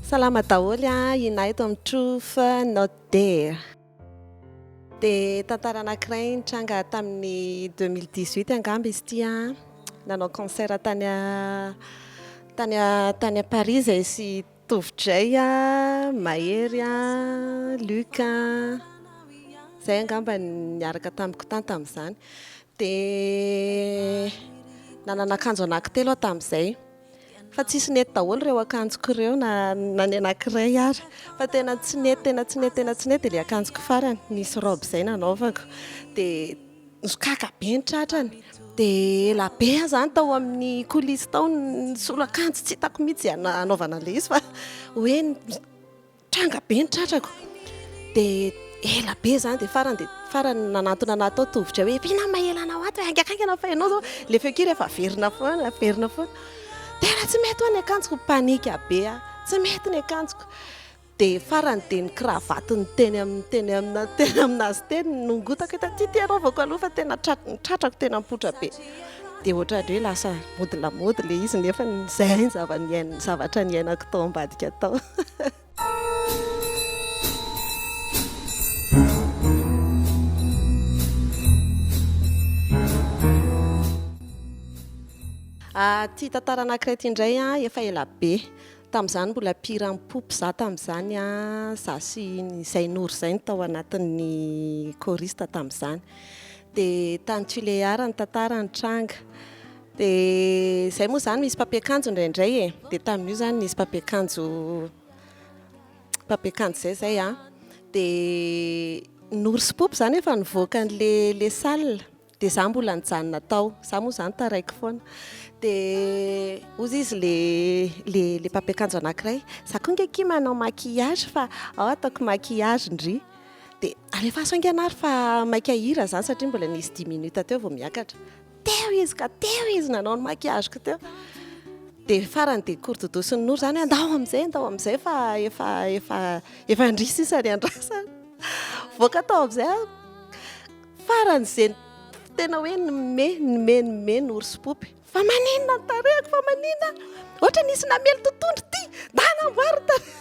Salama daholo Inah eto amin'ny Truth Not Dare. Dia tantara anankiray nitranga tamin'ny 2018 angamba izy ity nanao concert tany à Paris izay sy tovitray Mahery Luc izay angamba niaraka tamiko tany tamin'izany. Dia nanana akanjo anankitelo aho tamin'izay. Fa tsisy nety daholo ireo akanjoko ireo na ny anankiray ary. Fa tena tsy nety ilay akanjoko farany. Nisy robe izay nanaovako. Dia nisokaka be ny tratrany. Dia ela be zany tao amin'ny coulisse tao nisolo akanjo tsy hitako mihitsy anaovana an'ilay izy fa hoe tranga be ny tratrako. Dia ela be zany dia farany nanatona tao tovitra hoe mpina mahelana ato haingakaingana fa ianao zao le feo kely efa averina foana. Tena tsy mety ho ny akanjoko panika be tsy mety ny akanjoko. Dia farany dia ny kravatiny teny aminazy teny nongotako ty anaovako aloha fa tena tratrako tena mipotra be. Dia ohatrany hoe lasa mody lamody le izy nefa izay zavatra niainako tao ambadika tao. Ty tantara anankiray ty indray efa ela be. Tamin'izany mbola pira mipopy za tamin'izany za sy izay noro izay no tao anatin'ny choriste tamin'izany. Dia tany Tuleara ny tantara ny tranga. Dia izay moa zany misy papiakanjo indraindray dia tamin'io zany nisy papiakanjo zay dia noro sy popy zany efa nivoaka le salle. Dia za mbola nijanona tao, za moa zany taraiky foana. Dia ozy izy le papiakanjo anankiray, za koa ngeky manao maquillage fa ao ataoko maquillage ndry. Dia alefaso anganary fa maika hira zany satria mbola nisy 10 minutes teo vao miakatra. Teo izy nanao ny maquillageko teo. Dia farany dia courte sy ny noro zany andao amizay fa efa andrisy isany andrasany. Voaka tao amizay farany zay tena hoe nome noro sy popy. Fa maninona ny tarehako fa maninona? Ohatra nisy namely totoandro ty, nanamboary tarehako.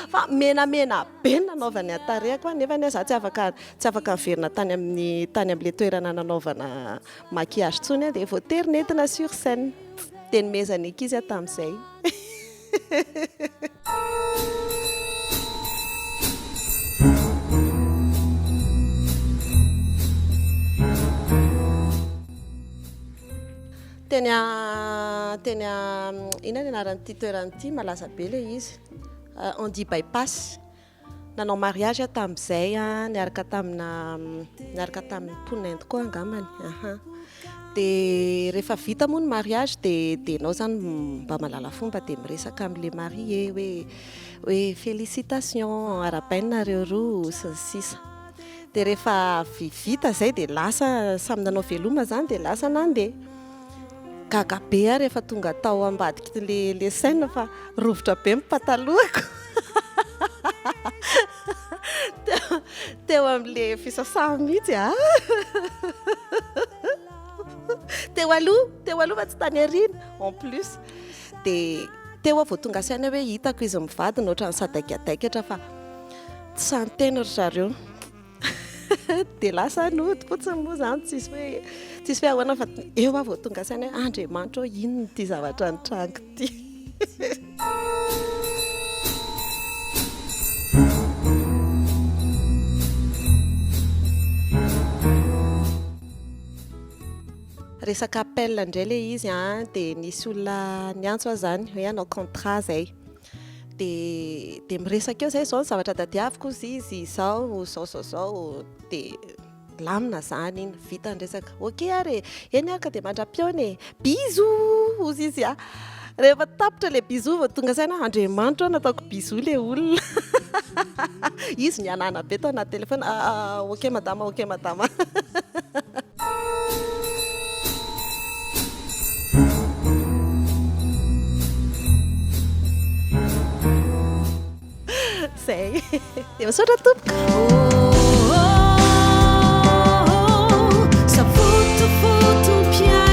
Fa menamena be nanaovany tarehako nefa za tsy afaka miverina tany amin'ilay toerana nanaovana maquillage tsony dia voatery nentina sur scène. Dia nomezana ekizy tamin'izay. Teny ina ny anaran'ity toeran'ity malaza be le izy. On dit bypass. Nanao mariage tamin'izay niaraka tamin'ny ponendy koa angambany. Dia rehefa vita moa ny mariage dia ianao zany mba malala fomba dia miresaka amin'ilay marié hoe félicitations ara-bainareo roa sy ny sisa. Dia rehefa vita zay dia lasa samy nanao veloma zany dia lasa nandeha. Gaga be rehefa tonga tao ambadika le scène fa rovitra be mipatalohako. Teo amin'ilay fisasahana mihitsy teo aloha fa tsy tany arina en plus. Dia teo vao tonga saina hoe hitako izy mivadina ohatrany sadaikiadaikatra fa tsy santeny ry zareo. Dia lasa nody fotsiny moa zany tsisy hoe ahoana fa eo vao tonga saina hoe Andriamanitra inona ity zavatra nitrango ity. Resaka appel indray le izy dia nisy olona niantso zany hoe hanao contrat zay. Dia miresaka eo zay zao ny zavatra tadiaviko izy izao dia lamina zany iny vita ny resaka. Ok ary eny araka dia mandra-piaona bisou ozy izy rehefa tapitra le bisou vao tonga saina Andriamanitra nataoko bisou le olona. Izy nianana be tao anaty telefona. Ok madama. Zay. Dia misaotra tompoko. Safotofoto piano.